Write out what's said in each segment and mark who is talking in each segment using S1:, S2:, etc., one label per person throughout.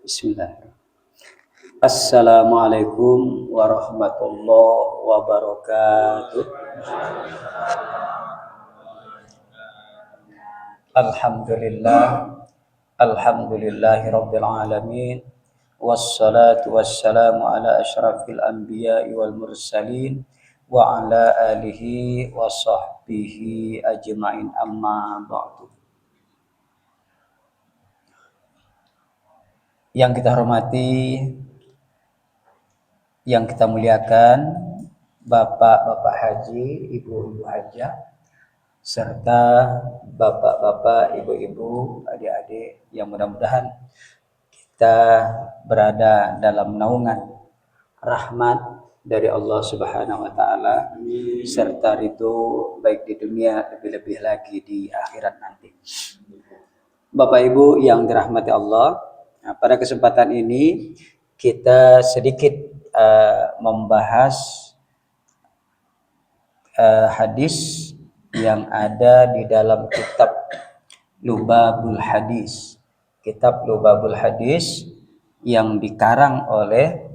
S1: Bismillahirrahmanirrahim. Assalamualaikum warahmatullahi wabarakatuh. Alhamdulillah, alhamdulillahi rabbil alamin. Wassalatu wassalamu ala asyrafil anbiya'i wal mursalin wa ala alihi wa sahbihi ajma'in, amma ba'du. Yang kita hormati, yang kita muliakan, bapak-bapak haji, ibu-ibu hajah, serta bapak-bapak, ibu-ibu, adik-adik yang mudah-mudahan kita berada dalam naungan rahmat dari Allah Subhanahu wa taala, serta ridho baik di dunia, lebih-lebih lagi di akhirat nanti. Bapak Ibu yang dirahmati Allah, pada kesempatan ini kita sedikit membahas hadis yang ada di dalam kitab Lubabul Hadis. Kitab Lubabul Hadis yang dikarang oleh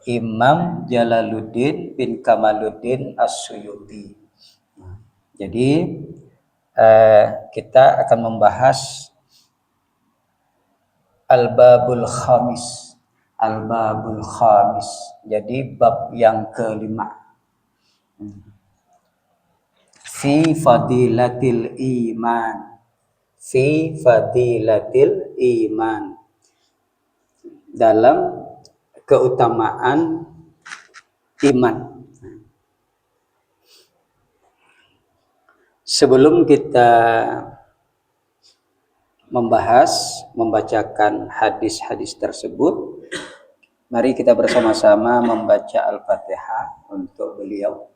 S1: Imam Jalaluddin bin Kamaluddin As-Suyuti. Jadi kita akan membahas Al-Babul Khamis. Al-Babul Khamis. Jadi bab yang kelima. Fi fadilatil iman. Fi fadilatil iman. Dalam keutamaan iman. Sebelum kita membacakan hadis-hadis tersebut, mari kita bersama-sama membaca Al-Fatihah untuk beliau.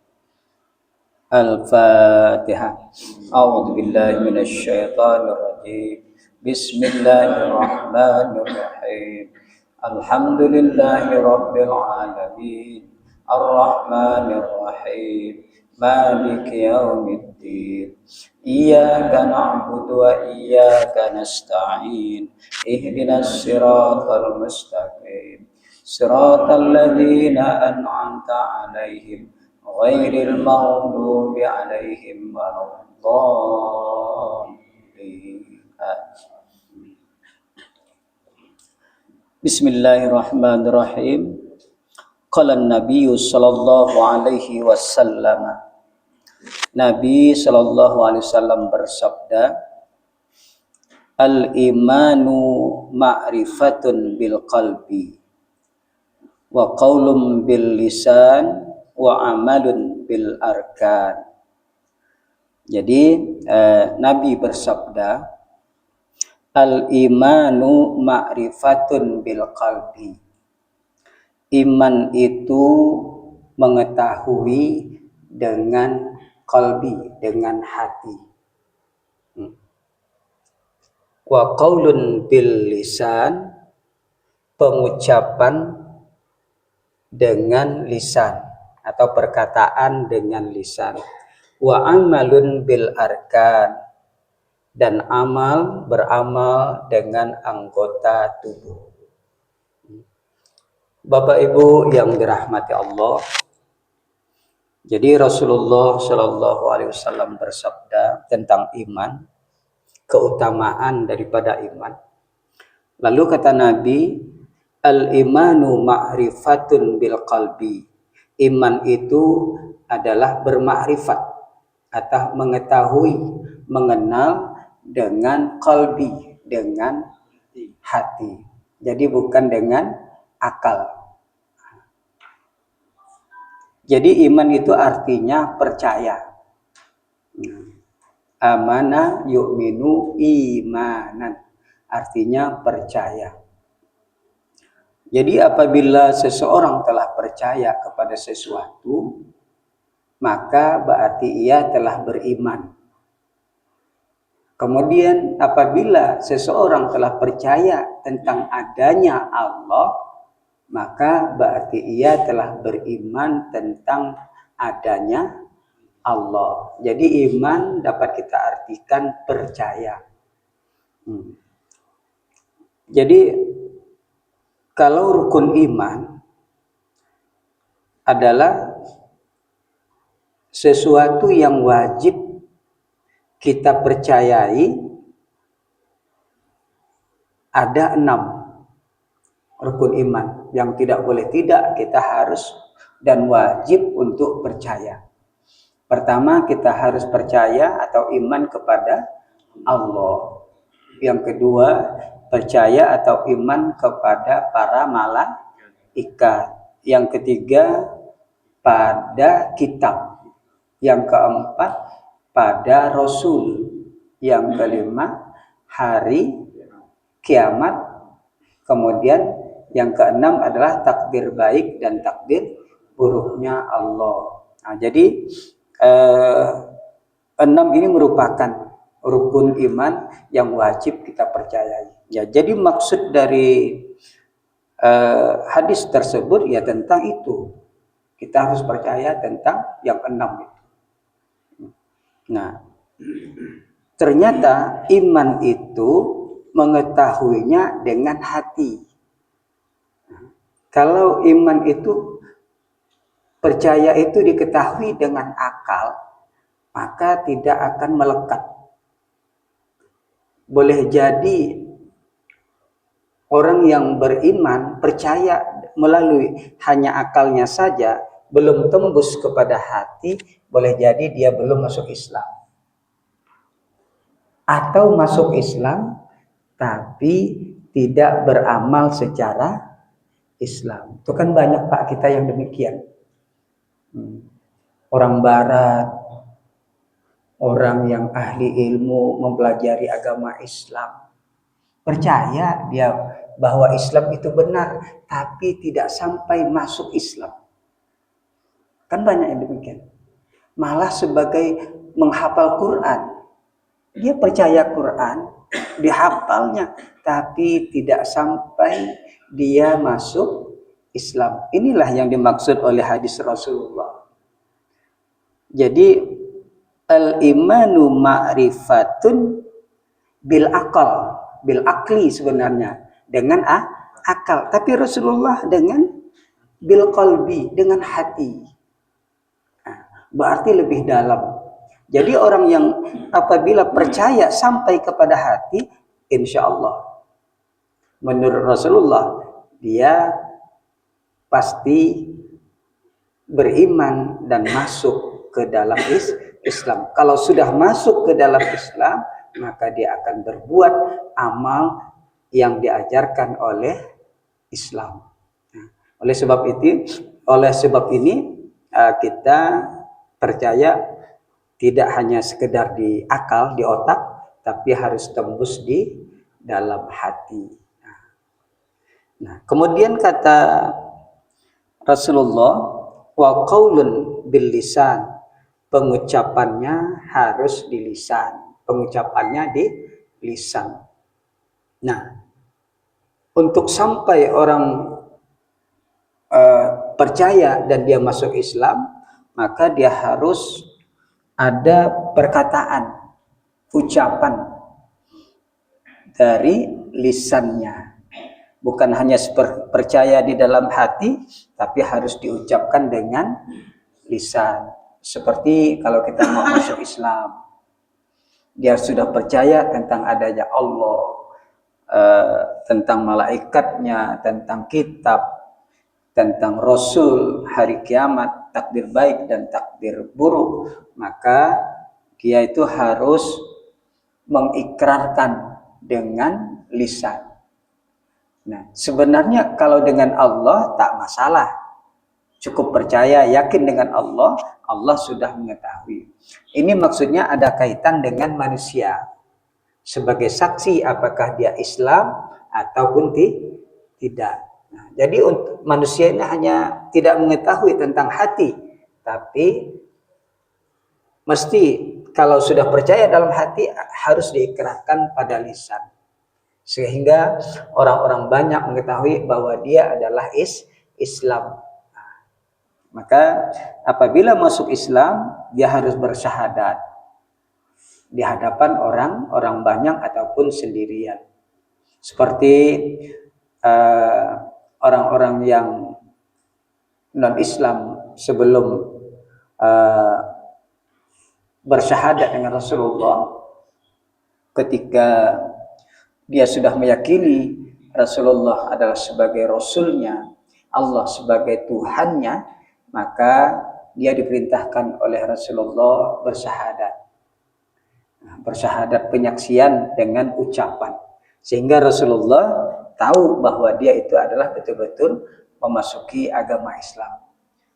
S1: Al-Fatihah. A'udzu billahi minasy syaithanir rajim. Bismillahirrahmanirrahim. Alhamdulillahi rabbil alamin. Ar-Rahmanir Rahim. Maliki yaumiddin. Iyyaka na'budu wa iyyaka nasta'in. Ihdinas siratal mustaqim. Siratal ladzina an'amta 'alaihim ghairil maghdubi 'alaihim waladdallin. Bismillahirrahmanirrahim. Qala an-nabiy sallallahu alaihi wasallam. Nabi sallallahu alaihi wasallam bersabda, al-imanu ma'rifatun bil qalbi wa qaulun bil lisan wa amalun bil arkan. Jadi Nabi bersabda, al-imanu ma'rifatun bil qalbi. Iman itu mengetahui dengan qalbi, dengan hati. Wa qaulun bil lisan, pengucapan dengan lisan atau perkataan dengan lisan. Wa amalun bil arkan, dan beramal dengan anggota tubuh. Bapak Ibu yang dirahmati Allah, jadi Rasulullah Shallallahu Alaihi Wasallam bersabda tentang iman, keutamaan daripada iman. Lalu kata Nabi, al-imanu ma'rifatun bil qalbi. Iman itu adalah bermakrifat atau mengetahui, mengenal dengan qalbi, dengan hati. Jadi bukan dengan akal. Jadi iman itu artinya percaya. Amana yu'minu imanan, artinya percaya. Jadi apabila seseorang telah percaya kepada sesuatu, maka berarti ia telah beriman. Kemudian apabila seseorang telah percaya tentang adanya Allah, maka berarti ia telah beriman tentang adanya Allah. Jadi iman dapat kita artikan percaya. Jadi Kalau rukun iman adalah sesuatu yang wajib kita percayai, ada 6 rukun iman yang tidak boleh tidak, kita harus dan wajib untuk percaya. Pertama, kita harus percaya atau iman kepada Allah. Yang kedua, percaya atau iman kepada para malaikat. Yang ketiga, pada kitab. Yang keempat, pada Rasul. Yang kelima, hari kiamat. Kemudian yang keenam adalah takdir baik dan takdir buruknya Allah. Nah, jadi 6 ini merupakan rukun iman yang wajib kita percayai. Ya, jadi maksud dari hadis tersebut ya tentang itu. Kita harus percaya tentang yang 6 itu. Nah, ternyata iman itu mengetahuinya dengan hati. Kalau iman itu, percaya itu diketahui dengan akal, maka tidak akan melekat. Boleh jadi orang yang beriman percaya melalui hanya akalnya saja, belum tembus kepada hati, boleh jadi dia belum masuk Islam. Atau masuk Islam tapi tidak beramal secara Islam. Itu kan banyak Pak kita yang demikian. Orang barat, orang yang ahli ilmu mempelajari agama Islam, percaya dia bahwa Islam itu benar, tapi tidak sampai masuk Islam. Kan banyak yang demikian. Malah sebagai menghafal Quran, dia percaya Quran, dihafalnya, tapi tidak sampai dia masuk Islam. Inilah yang dimaksud oleh hadis Rasulullah. Jadi al-imanu ma'rifatun bil akli sebenarnya, dengan akal. Tapi Rasulullah dengan bil qalbi, dengan hati. Nah, berarti lebih dalam. Jadi orang yang apabila percaya sampai kepada hati, insya Allah menurut Rasulullah dia pasti beriman dan masuk ke dalam Islam. Kalau sudah masuk ke dalam Islam, maka dia akan berbuat amal yang diajarkan oleh Islam. Nah, oleh sebab ini kita percaya tidak hanya sekedar di akal, di otak, tapi harus tembus di dalam hati. Nah, kemudian kata Rasulullah, wa qaulun bil lisan, pengucapannya harus di lisan, pengucapannya di lisan. Nah, untuk sampai orang percaya dan dia masuk Islam, maka dia harus ada perkataan, ucapan dari lisannya. Bukan hanya percaya di dalam hati, tapi harus diucapkan dengan lisan. Seperti kalau kita mau masuk Islam, dia sudah percaya tentang adanya Allah, tentang malaikatnya, tentang kitab, tentang Rasul, hari kiamat, takdir baik dan takdir buruk, maka dia itu harus mengikrarkan dengan lisan. Nah, sebenarnya kalau dengan Allah tak masalah. Cukup percaya, yakin dengan Allah, Allah sudah mengetahui. Ini maksudnya ada kaitan dengan manusia. Sebagai saksi apakah dia Islam ataupun tidak. Nah, jadi untuk manusia ini hanya tidak mengetahui tentang hati, tapi mesti kalau sudah percaya dalam hati harus diikrarkan pada lisan. Sehingga orang-orang banyak mengetahui bahwa dia adalah Islam. Nah, maka apabila masuk Islam, dia harus bersyahadat di hadapan orang banyak ataupun sendirian. Seperti orang-orang yang non-Islam sebelum uh, bersyahadat dengan Rasulullah, ketika dia sudah meyakini Rasulullah adalah sebagai Rasulnya, Allah sebagai Tuhannya, maka dia diperintahkan oleh Rasulullah bersyahadat. Bersyahadat penyaksian dengan ucapan. Sehingga Rasulullah tahu bahwa dia itu adalah betul-betul memasuki agama Islam.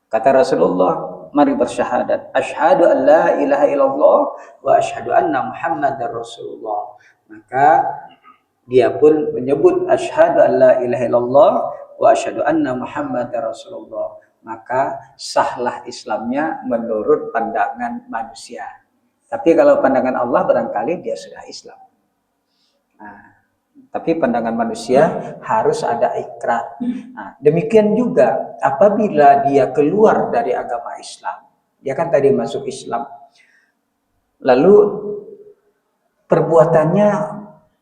S1: Kata Rasulullah, mari bersyahadat. Asyhadu an la ilaha illallah wa asyhadu anna Muhammadar Rasulullah. Maka dia pun menyebut asyhadu an la ilaha illallah wa asyhadu anna Muhammadar Rasulullah. Maka sahlah Islamnya menurut pandangan manusia. Tapi kalau pandangan Allah barangkali dia sudah Islam. Nah, tapi pandangan manusia harus ada ikrar. Nah, demikian juga apabila dia keluar dari agama Islam, dia kan tadi masuk Islam, lalu perbuatannya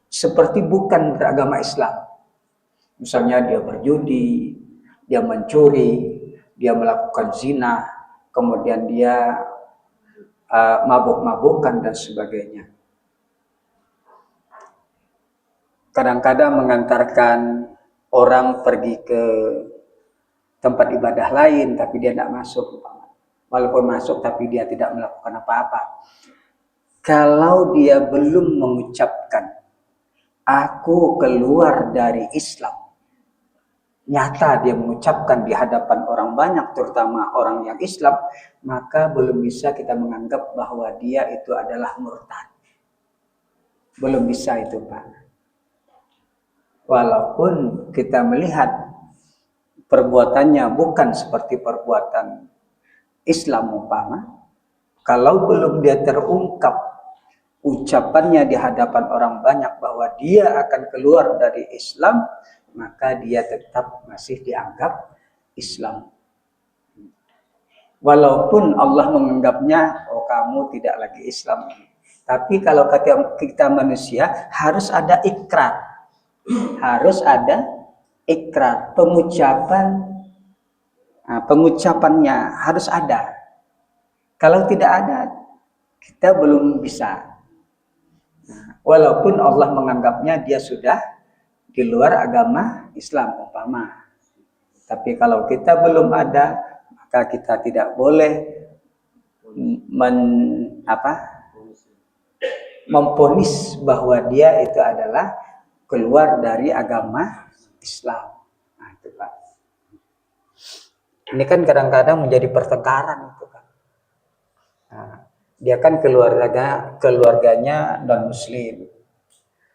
S1: seperti bukan beragama Islam. Misalnya dia berjudi, dia mencuri, dia melakukan zina, kemudian dia mabuk-mabukan dan sebagainya. Kadang-kadang mengantarkan orang pergi ke tempat ibadah lain tapi dia tidak masuk, walaupun masuk tapi dia tidak melakukan apa-apa. Kalau dia belum mengucapkan aku keluar dari Islam, nyata dia mengucapkan di hadapan orang banyak, terutama orang yang Islam, maka belum bisa kita menganggap bahwa dia itu adalah murtad. Belum bisa itu, Pak. Walaupun kita melihat perbuatannya bukan seperti perbuatan Islam umpama, kalau belum dia terungkap ucapannya di hadapan orang banyak bahwa dia akan keluar dari Islam, maka dia tetap masih dianggap Islam. Walaupun Allah menganggapnya, oh kamu tidak lagi Islam. Tapi kalau kita manusia harus ada ikrar. Harus ada ikrar, pengucapannya harus ada. Kalau tidak ada, kita belum bisa. Walaupun Allah menganggapnya dia sudah di luar agama Islam umpama. Tapi kalau kita belum ada, maka kita tidak boleh memponis bahwa dia itu adalah keluar dari agama Islam. Nah, itu Pak. Ini kan kadang-kadang menjadi pertengkaran itu Pak. Nah, dia kan keluarganya non Muslim.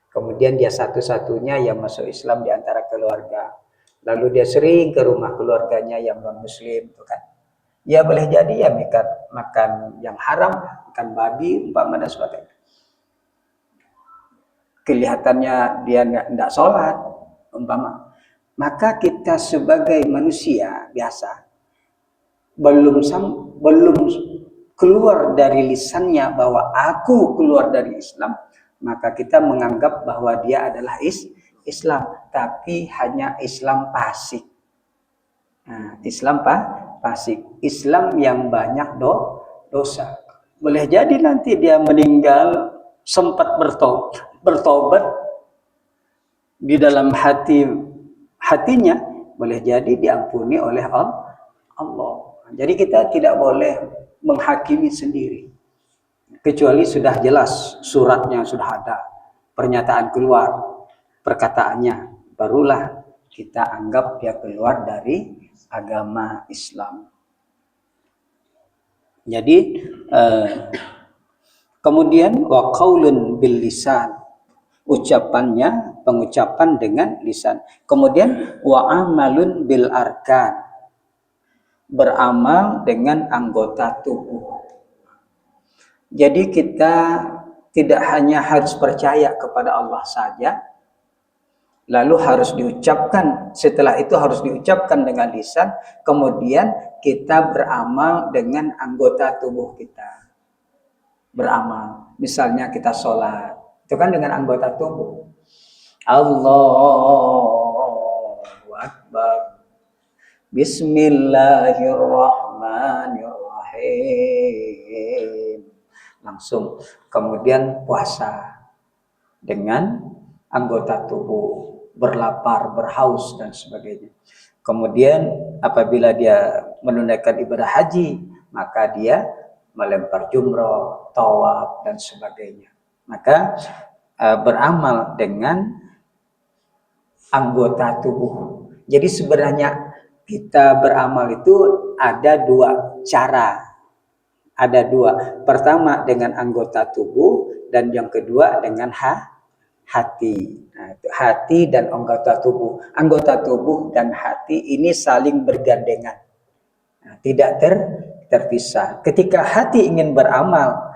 S1: Kemudian dia satu-satunya yang masuk Islam di antara keluarga. Lalu dia sering ke rumah keluarganya yang non Muslim, itu kan. Ya boleh jadi ya makan yang haram, makan babi, umpama dan sebagainya. Kelihatannya dia tidak sholat, umpama. Maka kita sebagai manusia biasa belum keluar dari lisannya bahwa aku keluar dari Islam, maka kita menganggap bahwa dia adalah Islam, tapi hanya Islam fasik. Nah, Islam fasik, Islam yang banyak dosa. Boleh jadi nanti dia meninggal sempat bertobat di dalam hatinya, boleh jadi diampuni oleh Allah. Jadi kita tidak boleh menghakimi sendiri, kecuali sudah jelas suratnya sudah ada, pernyataan keluar, perkataannya, barulah kita anggap dia keluar dari agama Islam. Jadi kemudian wa qaulun bil lisan, pengucapan dengan lisan. Kemudian wa amalun bil arkan, beramal dengan anggota tubuh. Jadi kita tidak hanya harus percaya kepada Allah saja, lalu harus diucapkan, setelah itu harus diucapkan dengan lisan, kemudian kita beramal dengan anggota tubuh kita. Beramal, misalnya kita sholat, itu kan dengan anggota tubuh. Allahu Akbar, Bismillahirrahmanirrahim. Langsung. Kemudian puasa dengan anggota tubuh, berlapar, berhaus dan sebagainya. Kemudian apabila dia menunaikan ibadah haji, maka dia melempar jumroh, tawaf dan sebagainya. Maka beramal dengan anggota tubuh. Jadi sebenarnya kita beramal itu ada dua cara. Ada dua. Pertama dengan anggota tubuh dan yang kedua dengan hati. Nah, hati dan anggota tubuh. Anggota tubuh dan hati ini saling bergandengan. Nah, tidak terpisah. Ketika hati ingin beramal,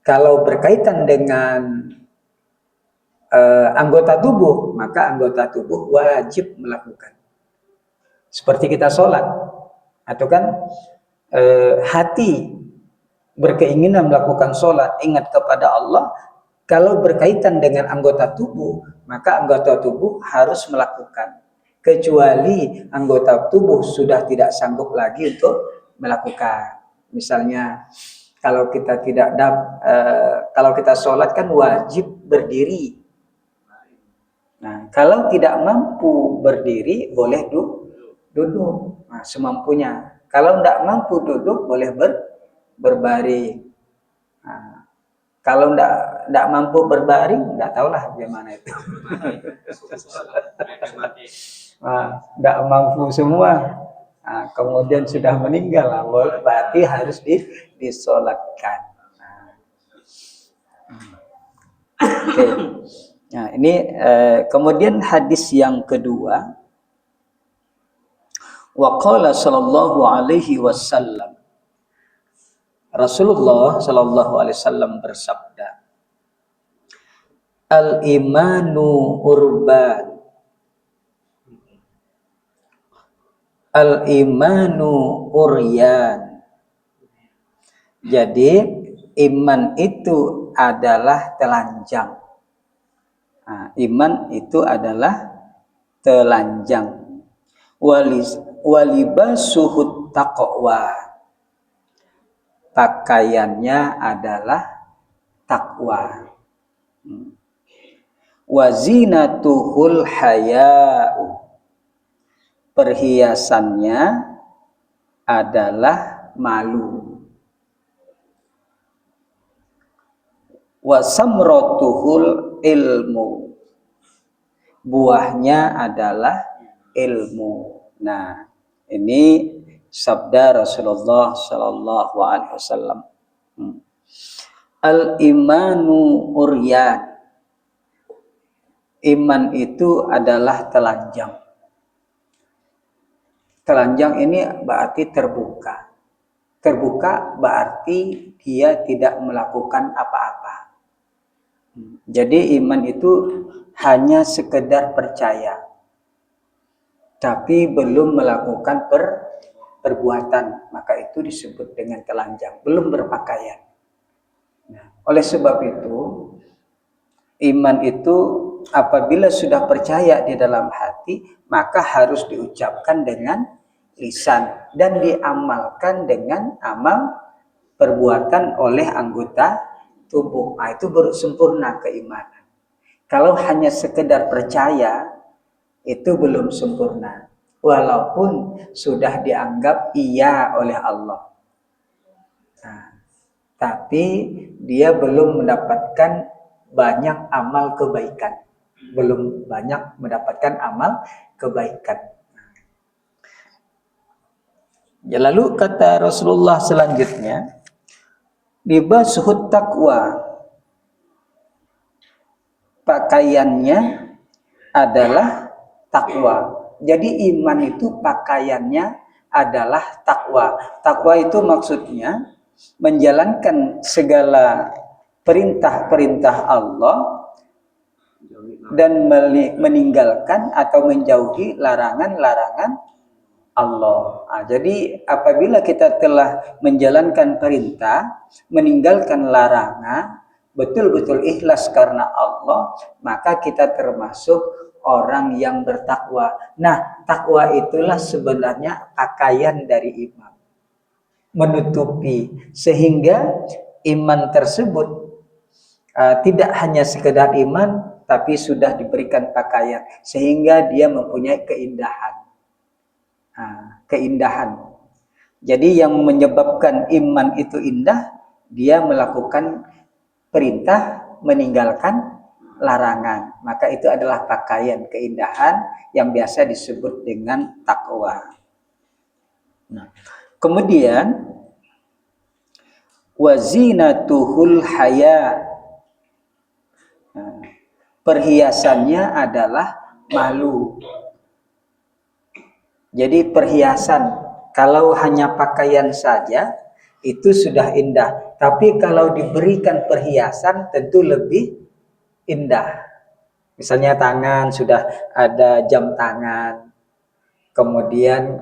S1: kalau berkaitan dengan anggota tubuh, maka anggota tubuh wajib melakukan. Seperti kita sholat, atau kan hati berkeinginan melakukan sholat, ingat kepada Allah. Kalau berkaitan dengan anggota tubuh, maka anggota tubuh harus melakukan. Kecuali anggota tubuh sudah tidak sanggup lagi untuk melakukan. Misalnya kalau kita kalau kita sholat kan wajib berdiri. Nah, kalau tidak mampu berdiri, boleh duduk. Nah, semampunya. Kalau tidak mampu duduk, boleh berbaring. Nah, kalau tidak mampu berbaring, tidak tahulah bagaimana itu. Nah, tidak mampu semua. Nah, kemudian sudah meninggal, berarti harus disolatkan. Oke. Nah, ini kemudian hadis yang kedua, wa qala sallallahu alaihi wasallam, Rasulullah sallallahu alaihi wasallam bersabda, al-imanu urban, al-imanu uryan. Jadi iman itu adalah telanjang. Nah, iman itu adalah telanjang. Walibasuhut taqwa. Pakaiannya adalah takwa. Wazinatuhul haya'u. Perhiasannya adalah malu. Wasamratuhul ilmu. Buahnya adalah ilmu. Nah, ini sabda Rasulullah sallallahu alaihi wasallam. Al-imanu uryan. Iman itu adalah telanjang. Telanjang ini berarti terbuka. Terbuka berarti dia tidak melakukan apa-apa. Jadi iman itu hanya sekedar percaya, tapi belum melakukan perbuatan, maka itu disebut dengan telanjang, belum berpakaian. Nah, oleh sebab itu, iman itu apabila sudah percaya di dalam hati, maka harus diucapkan dengan lisan dan diamalkan dengan amal perbuatan oleh anggota tubuh. Nah, itu baru sempurna keimanan. Kalau hanya sekedar percaya, itu belum sempurna. Walaupun sudah dianggap iya oleh Allah. Nah, tapi dia belum mendapatkan banyak amal kebaikan. Belum banyak mendapatkan amal kebaikan. Ya, lalu kata Rasulullah selanjutnya, libasuhut taqwa. Pakaiannya adalah takwa. Jadi iman itu pakaiannya adalah takwa. Takwa itu maksudnya menjalankan segala perintah-perintah Allah dan meninggalkan atau menjauhi larangan-larangan Allah. Nah, jadi apabila kita telah menjalankan perintah, meninggalkan larangan, betul-betul ikhlas karena Allah, maka kita termasuk orang yang bertakwa. Nah, takwa itulah sebenarnya pakaian dari iman, menutupi, sehingga iman tersebut tidak hanya sekedar iman, tapi sudah diberikan pakaian, sehingga dia mempunyai keindahan. Keindahan. Jadi yang menyebabkan iman itu indah, dia melakukan perintah, meninggalkan larangan. Maka itu adalah pakaian keindahan yang biasa disebut dengan takwa. Nah, kemudian wazinatuhul haya. Perhiasannya adalah malu. Jadi perhiasan, kalau hanya pakaian saja itu sudah indah. Tapi kalau diberikan perhiasan tentu lebih indah. Misalnya tangan sudah ada jam tangan. Kemudian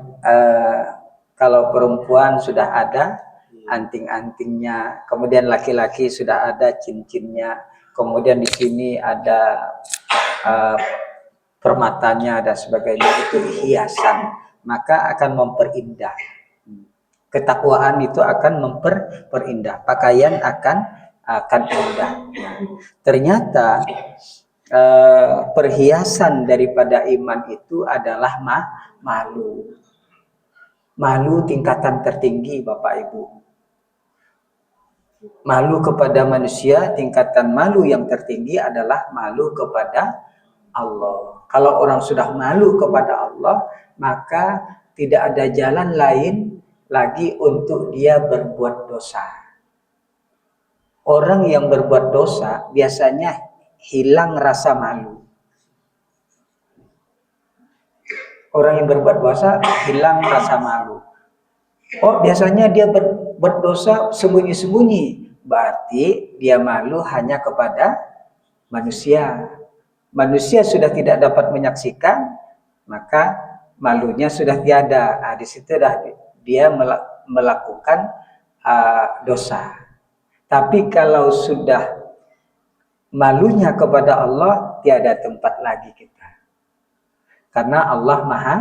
S1: kalau perempuan sudah ada anting-antingnya. Kemudian laki-laki sudah ada cincinnya. Kemudian di sini ada permatanya dan sebagainya, itu hiasan, maka akan memperindah. Ketakwaan itu akan memperindah, pakaian akan indah. Ternyata perhiasan daripada iman itu adalah malu. Malu tingkatan tertinggi, Bapak Ibu. Malu kepada manusia, tingkatan malu yang tertinggi adalah malu kepada Allah. Kalau orang sudah malu kepada Allah, maka tidak ada jalan lain lagi untuk dia berbuat dosa. Orang yang berbuat dosa biasanya hilang rasa malu. Orang yang berbuat dosa hilang rasa malu. Oh, biasanya dia berbuat dosa sembunyi-sembunyi. Berarti dia malu hanya kepada manusia. Manusia sudah tidak dapat menyaksikan, maka malunya sudah tiada. Di situ dia melakukan dosa. Tapi kalau sudah malunya kepada Allah, tiada tempat lagi kita. Karena Allah Maha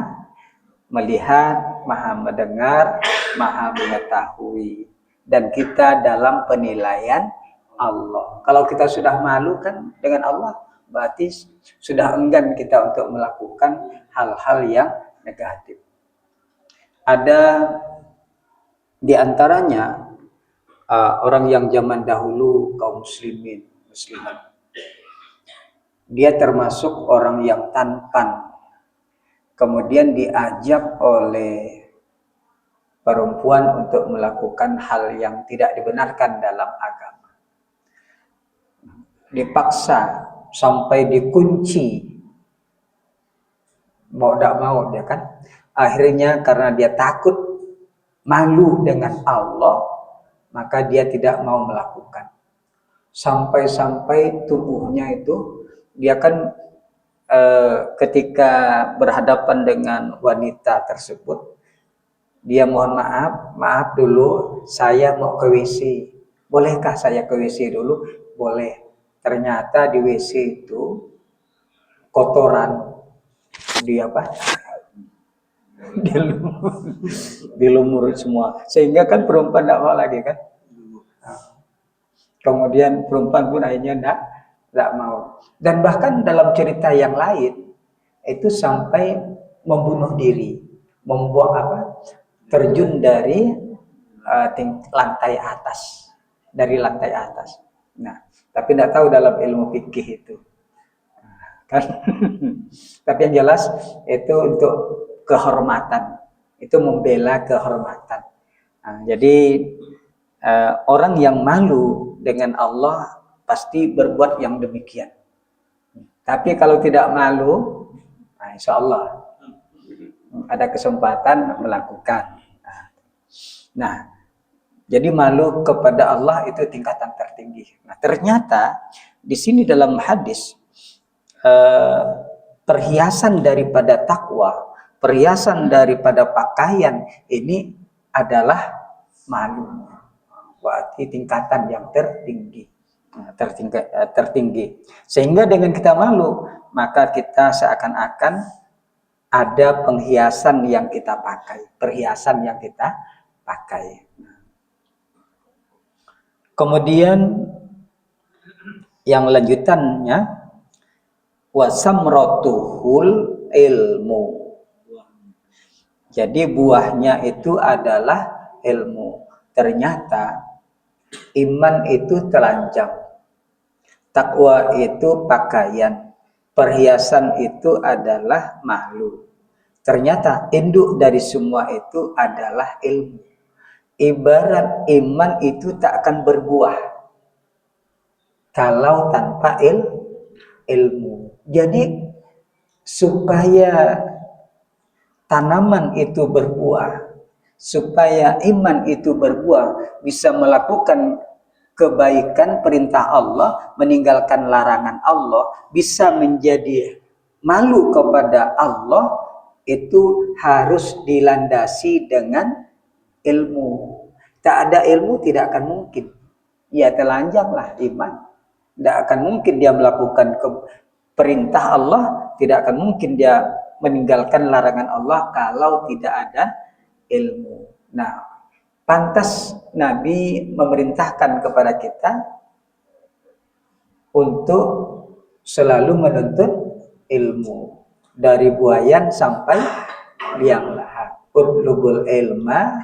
S1: melihat, Maha mendengar, Maha mengetahui. Dan kita dalam penilaian Allah. Kalau kita sudah malu kan dengan Allah, berarti sudah enggan kita untuk melakukan hal-hal yang negatif. Ada di antaranya orang yang zaman dahulu, kaum muslimat. Dia termasuk orang yang tampan. Kemudian diajak oleh perempuan untuk melakukan hal yang tidak dibenarkan dalam agama. Dipaksa sampai dikunci, mau tidak mau dia kan. Akhirnya karena dia takut malu dengan Allah, maka dia tidak mau melakukan. Sampai-sampai tubuhnya itu, dia kan ketika berhadapan dengan wanita tersebut, dia mohon maaf dulu, saya mau ke WC. Bolehkah saya ke WC dulu? Boleh. Ternyata di WC itu kotoran dilumur semua, sehingga kan perempuan tidak mau lagi kan. Kemudian perempuan pun akhirnya tidak mau. Dan bahkan dalam cerita yang lain itu sampai membunuh diri, terjun dari lantai atas, Nah, tapi tidak tahu dalam ilmu fikih itu kan. Tapi yang jelas itu untuk kehormatan, itu membela kehormatan. Nah, jadi orang yang malu dengan Allah pasti berbuat yang demikian. Tapi kalau tidak malu, insya Allah ada kesempatan melakukan. Nah, jadi malu kepada Allah itu tingkatan tertinggi. Nah, ternyata di sini dalam hadis perhiasan daripada takwa, perhiasan daripada pakaian ini adalah malu. Berarti tingkatan yang tertinggi. Sehingga dengan kita malu, maka kita seakan-akan ada penghiasan yang kita pakai, perhiasan yang kita pakai. Kemudian yang lanjutannya wasamrotuhul ilmu. Jadi buahnya itu adalah ilmu. Ternyata iman itu telanjang, takwa itu pakaian, perhiasan itu adalah malu. Ternyata induk dari semua itu adalah ilmu. Ibarat iman itu tak akan berbuah kalau tanpa ilmu. Jadi supaya tanaman itu berbuah, supaya iman itu berbuah, bisa melakukan kebaikan perintah Allah, meninggalkan larangan Allah, bisa menjadi malu kepada Allah, itu harus dilandasi dengan ilmu. Tak ada ilmu tidak akan mungkin. Ya telanjanglah iman. Tidak akan mungkin dia melakukan perintah Allah, tidak akan mungkin dia meninggalkan larangan Allah kalau tidak ada ilmu. Nah, pantas Nabi memerintahkan kepada kita untuk selalu menuntut ilmu dari buayan sampai liang lahat. Utlubul ilma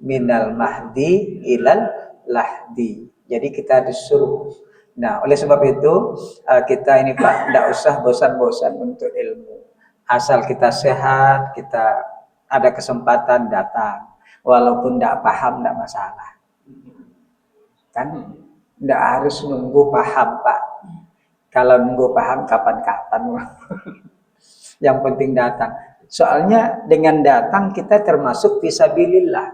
S1: minal mahdi ilal lahdi. Jadi kita disuruh. Nah, oleh sebab itu kita ini Pak tidak usah bosan-bosan untuk ilmu. Asal kita sehat, kita ada kesempatan datang. Walaupun tidak paham tidak masalah. Kan tidak harus nunggu paham Pak. Kalau nunggu paham kapan-kapan. Yang penting datang. Soalnya dengan datang kita termasuk fisabilillah.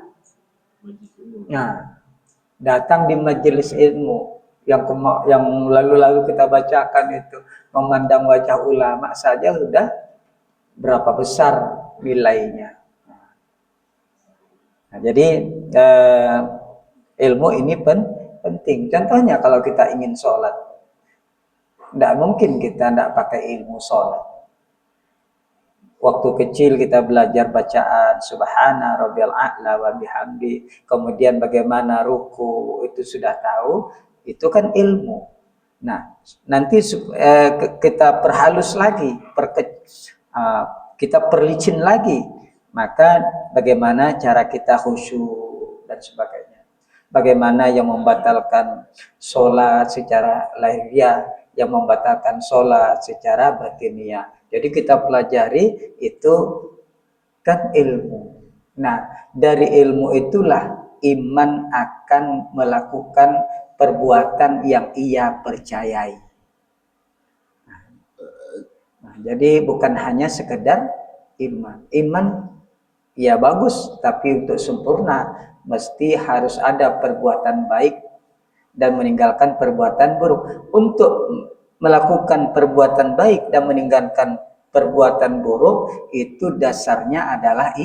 S1: Nah, datang di majelis ilmu yang lalu-lalu kita bacakan itu, memandang wajah ulama saja sudah berapa besar nilainya. Nah, jadi ilmu ini penting. Contohnya kalau kita ingin sholat, tidak mungkin kita tidak pakai ilmu sholat. Waktu kecil kita belajar bacaan subhana rabbiyal a'la wa bihamdi, kemudian bagaimana ruku, itu sudah tahu, itu kan ilmu. Nah, nanti kita perhalus lagi, kita perlicin lagi, maka bagaimana cara kita khusyuk dan sebagainya. Bagaimana yang membatalkan sholat secara lahiriah, yang membatalkan sholat secara batiniah. Jadi kita pelajari itu kan ilmu. Nah, dari ilmu itulah iman akan melakukan perbuatan yang ia percayai. Nah, jadi bukan hanya sekedar iman. Iman ya bagus, tapi untuk sempurna mesti harus ada perbuatan baik dan meninggalkan perbuatan buruk. Untuk melakukan perbuatan baik dan meninggalkan perbuatan buruk itu dasarnya adalah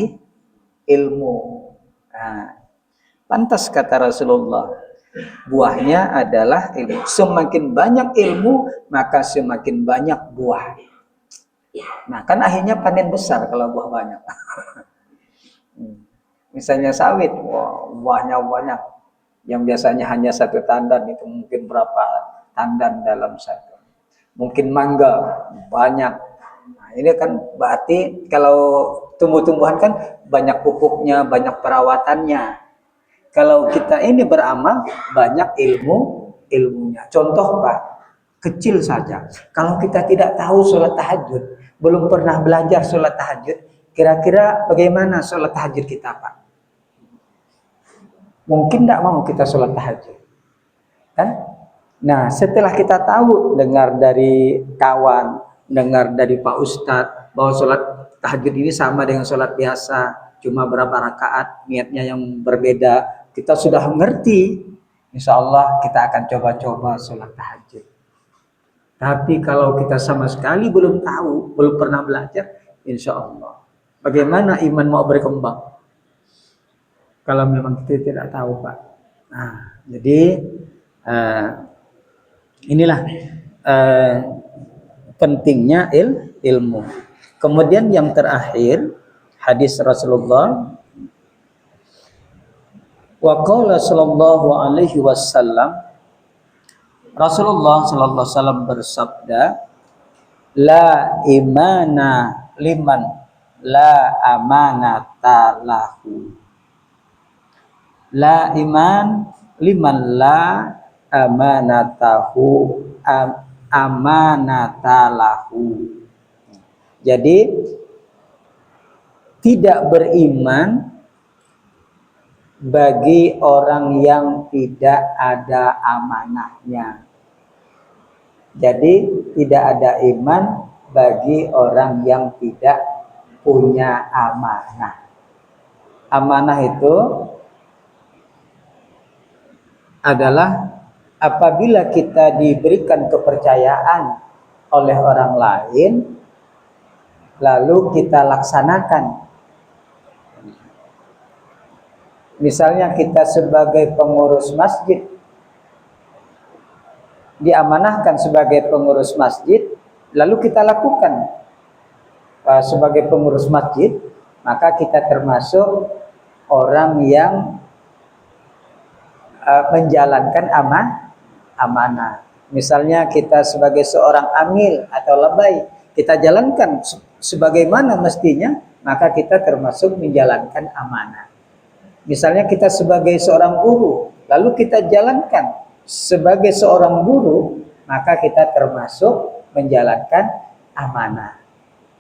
S1: ilmu. Nah, pantas kata Rasulullah, buahnya adalah ilmu. Semakin banyak ilmu, maka semakin banyak buah. Nah, kan akhirnya panen besar kalau buah banyak. Misalnya sawit, buahnya banyak. Yang biasanya hanya satu tandan, itu mungkin berapa tandan dalam satu. Mungkin mangga banyak. Nah, ini kan berarti kalau tumbuh-tumbuhan kan banyak pupuknya, banyak perawatannya. Kalau kita ini beramal banyak ilmunya. Contoh Pak, kecil saja. Kalau kita tidak tahu sholat tahajud, belum pernah belajar sholat tahajud, kira-kira bagaimana sholat tahajud kita Pak? Mungkin tidak mau kita sholat tahajud, kan? Nah, setelah kita tahu, dengar dari kawan, dengar dari Pak Ustadz, bahwa sholat tahajud ini sama dengan sholat biasa, cuma berapa rakaat, niatnya yang berbeda, kita sudah mengerti, insya Allah kita akan coba-coba sholat tahajud. Tapi kalau kita sama sekali belum tahu, belum pernah belajar, insya Allah, bagaimana iman mau berkembang? Kalau memang kita tidak tahu Pak. Nah, jadi inilah pentingnya ilmu. Kemudian yang terakhir, hadis Rasulullah, wa qala sallallahu alaihi wasallam, Rasulullah sallallahu alaihi wasallam bersabda, la imana liman la amanata lahu. La iman liman la amanatahu amanatalahu. Jadi tidak beriman bagi orang yang tidak ada amanahnya. Jadi tidak ada iman bagi orang yang tidak punya amanah. Amanah itu adalah apabila kita diberikan kepercayaan oleh orang lain, lalu kita laksanakan. Misalnya kita sebagai pengurus masjid, diamanahkan sebagai pengurus masjid, lalu kita lakukan sebagai pengurus masjid, maka kita termasuk orang yang menjalankan amanah. Misalnya kita sebagai seorang amil atau labai, kita jalankan sebagaimana mestinya, maka kita termasuk menjalankan amanah. Misalnya kita sebagai seorang guru, lalu kita jalankan sebagai seorang guru, maka kita termasuk menjalankan amanah.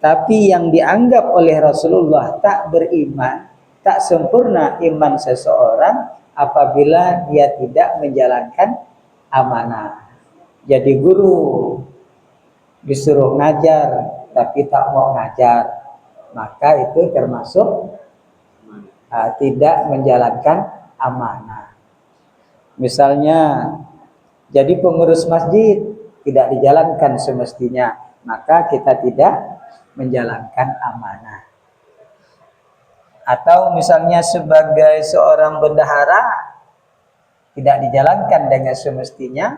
S1: Tapi yang dianggap oleh Rasulullah tak beriman, tak sempurna iman seseorang apabila dia tidak menjalankan amanah. Jadi guru disuruh ngajar tapi tak mau ngajar, maka itu termasuk tidak menjalankan amanah. Misalnya jadi pengurus masjid tidak dijalankan semestinya, maka kita tidak menjalankan amanah. Atau misalnya sebagai seorang bendahara tidak dijalankan dengan semestinya,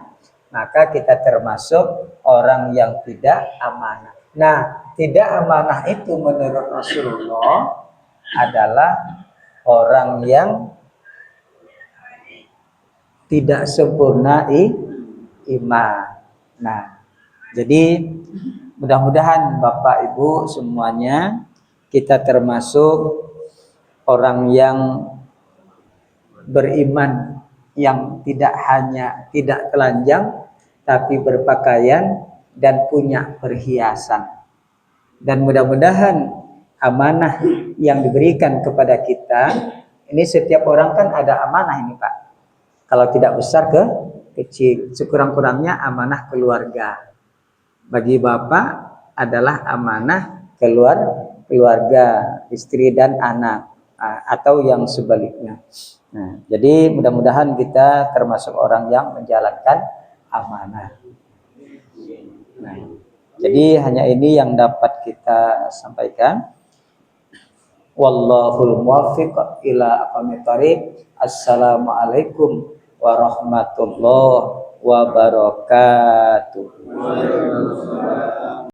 S1: maka kita termasuk orang yang tidak amanah. Nah, tidak amanah itu menurut Rasulullah adalah orang yang tidak sempurna iman. Nah, jadi mudah-mudahan Bapak Ibu semuanya kita termasuk orang yang beriman, yang tidak hanya tidak telanjang tapi berpakaian dan punya perhiasan. Dan mudah-mudahan amanah yang diberikan kepada kita, ini setiap orang kan ada amanah ini Pak. Kalau tidak besar ke kecil, sekurang-kurangnya amanah keluarga. Bagi Bapak adalah amanah keluarga, istri dan anak, atau yang sebaliknya. Nah, jadi mudah-mudahan kita termasuk orang yang menjalankan amanah. Nah, jadi hanya ini yang dapat kita sampaikan. Wallahul muwaffiq ila aqwamit thoriq. Assalamualaikum warahmatullahi wabarakatuh.